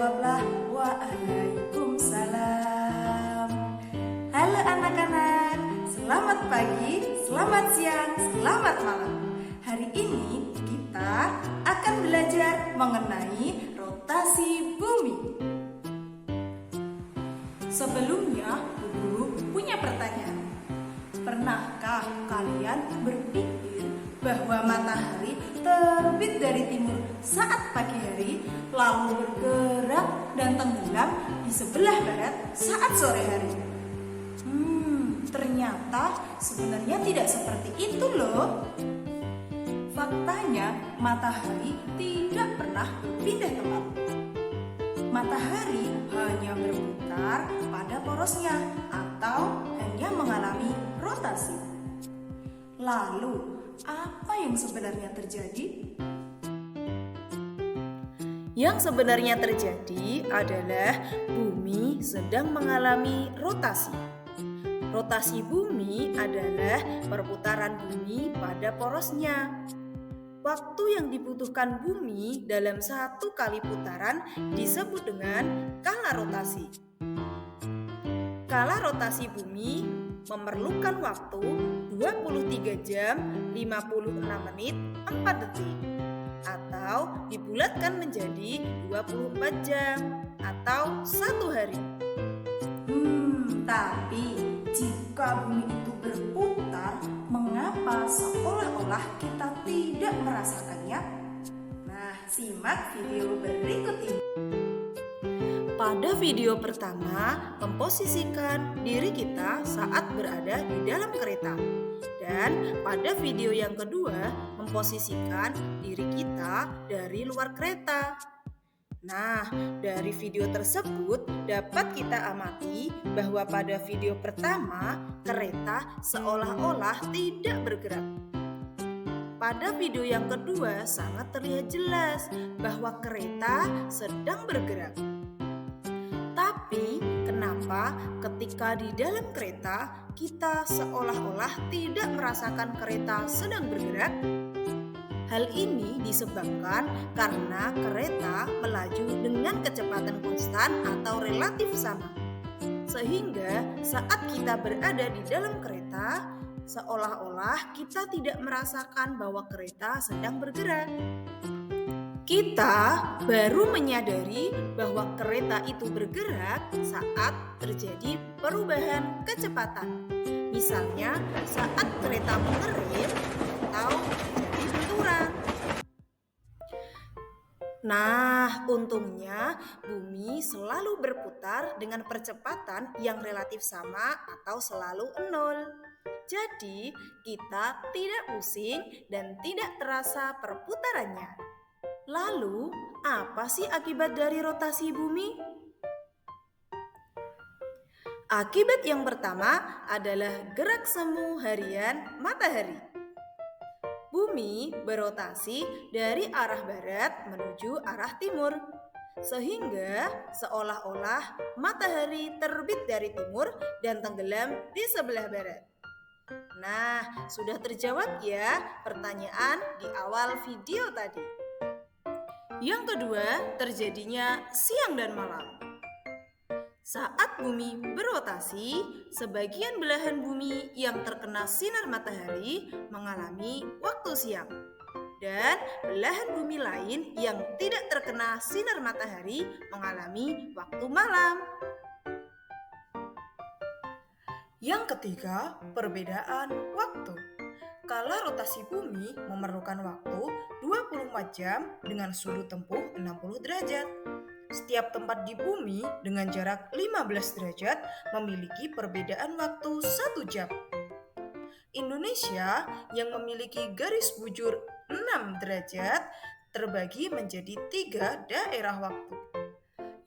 jawablah Waalaikumsalam. Halo anak-anak, selamat pagi, selamat siang, selamat malam. Hari ini kita akan belajar mengenai rotasi bumi. Sebelumnya, Guru punya pertanyaan. Pernahkah kalian berpikir bahwa matahari terbit dari timur saat pagi hari, lalu bergerak dan tenggelam di sebelah barat saat sore hari? Ternyata sebenarnya tidak seperti itu loh. Faktanya, matahari tidak pernah berpindah tempat. Matahari hanya berputar pada porosnya atau hanya mengalami rotasi. Lalu, apa yang sebenarnya terjadi? Yang sebenarnya terjadi adalah bumi sedang mengalami rotasi. Rotasi bumi adalah perputaran bumi pada porosnya. Waktu yang dibutuhkan bumi dalam satu kali putaran disebut dengan kala rotasi. Kala rotasi bumi memerlukan waktu 23 jam 56 menit 4 detik atau dibulatkan menjadi 24 jam atau 1 hari. Tapi jika bumi itu berputar, mengapa seolah-olah kita tidak merasakannya? Nah, simak video berikut ini. Pada video pertama, memposisikan diri kita saat berada di dalam kereta. Dan pada video yang kedua, memposisikan diri kita dari luar kereta. Nah, dari video tersebut dapat kita amati bahwa pada video pertama, kereta seolah-olah tidak bergerak. Pada video yang kedua, sangat terlihat jelas bahwa kereta sedang bergerak. Tapi, kenapa ketika di dalam kereta, kita seolah-olah tidak merasakan kereta sedang bergerak? Hal ini disebabkan karena kereta melaju dengan kecepatan konstan atau relatif sama. Sehingga saat kita berada di dalam kereta, seolah-olah kita tidak merasakan bahwa kereta sedang bergerak. Kita baru menyadari bahwa kereta itu bergerak saat terjadi perubahan kecepatan. Misalnya saat kereta mengerem atau terjadi benturan. Nah, untungnya bumi selalu berputar dengan percepatan yang relatif sama atau selalu 0. Jadi, kita tidak pusing dan tidak terasa perputarannya. Lalu, apa sih akibat dari rotasi bumi? Akibat yang pertama adalah gerak semu harian matahari. Bumi berotasi dari arah barat menuju arah timur, sehingga seolah-olah matahari terbit dari timur dan tenggelam di sebelah barat. Nah, sudah terjawab ya pertanyaan di awal video tadi. Yang kedua, terjadinya siang dan malam. Saat bumi berotasi, sebagian belahan bumi yang terkena sinar matahari mengalami waktu siang. Dan belahan bumi lain yang tidak terkena sinar matahari mengalami waktu malam. Yang ketiga, perbedaan waktu. Kala rotasi bumi memerlukan waktu 24 jam dengan sudut tempuh 60 derajat. Setiap tempat di bumi dengan jarak 15 derajat memiliki perbedaan waktu 1 jam. Indonesia yang memiliki garis bujur 6 derajat terbagi menjadi 3 daerah waktu,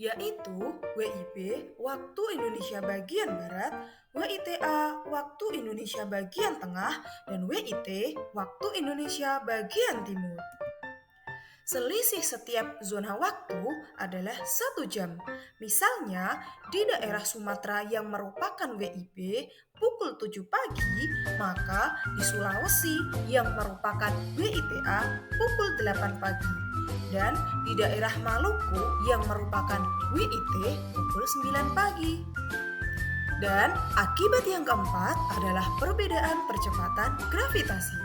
yaitu WIB waktu Indonesia bagian Barat, WITA waktu Indonesia bagian Tengah, dan WIT waktu Indonesia bagian Timur. Selisih setiap zona waktu adalah 1 jam. Misalnya, di daerah Sumatera yang merupakan WIB pukul 7 pagi, maka di Sulawesi yang merupakan WITA pukul 8 pagi. Dan di daerah Maluku yang merupakan WIT pukul 9 pagi. Dan akibat yang keempat adalah perbedaan percepatan gravitasi.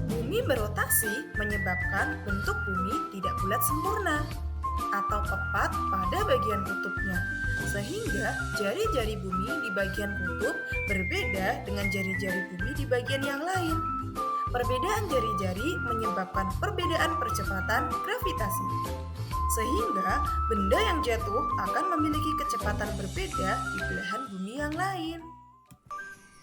Bumi berotasi menyebabkan bentuk bumi tidak bulat sempurna atau tepat pada bagian kutubnya, sehingga jari-jari bumi di bagian kutub berbeda dengan jari-jari bumi di bagian yang lain. Perbedaan jari-jari menyebabkan perbedaan percepatan gravitasi, sehingga benda yang jatuh akan memiliki kecepatan berbeda di belahan bumi yang lain.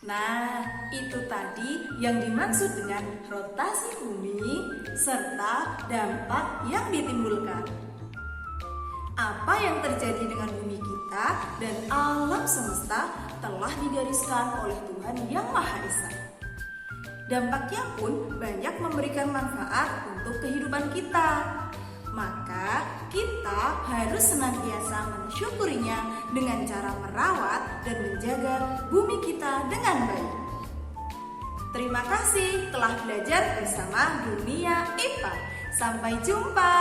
Nah, itu tadi yang dimaksud dengan rotasi bumi serta dampak yang ditimbulkan. Apa yang terjadi dengan bumi kita dan alam semesta telah digariskan oleh Tuhan Yang Maha Esa. Dampaknya pun banyak memberikan manfaat untuk kehidupan kita. Maka kita harus senantiasa mensyukurinya dengan cara merawat dan menjaga bumi kita dengan baik. Terima kasih telah belajar bersama Dunia IPA. Sampai jumpa.